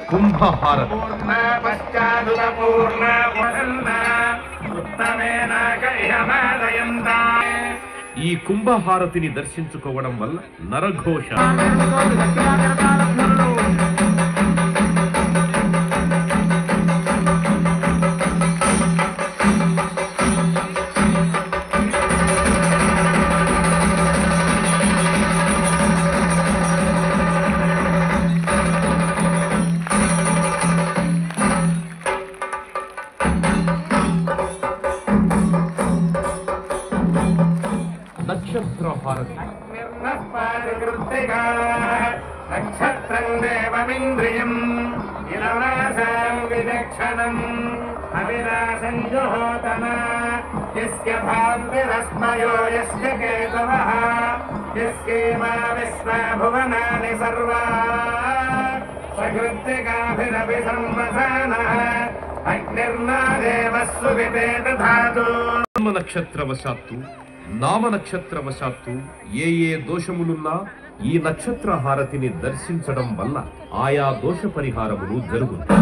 కుంభహారతి. ఈ కుంభహారతిని దర్శించుకోవడం వల్ల నరఘోష, నక్షత్రహారతి. నక్షత్రం దేవమింద్రియం ఇలవాసాం విచక్షణం అవినాశం జుహోతన యస్య భాంతిరస్మయో యస్య కేతవః యస్యేమా విశ్వా భువనాని సర్వా సకృత్తికాభిరపి సంవసానః అగ్నిర్నా దేవస్సు విపేత ధాతు. నక్షత్రవశాత్తు, నామ నక్షత్రవశాత్తు ఏ దోషములున్నా ఈ నక్షత్ర హారతిని దర్శించడం వల్ల ఆయా దోష పరిహారములు జరుగుతాయి.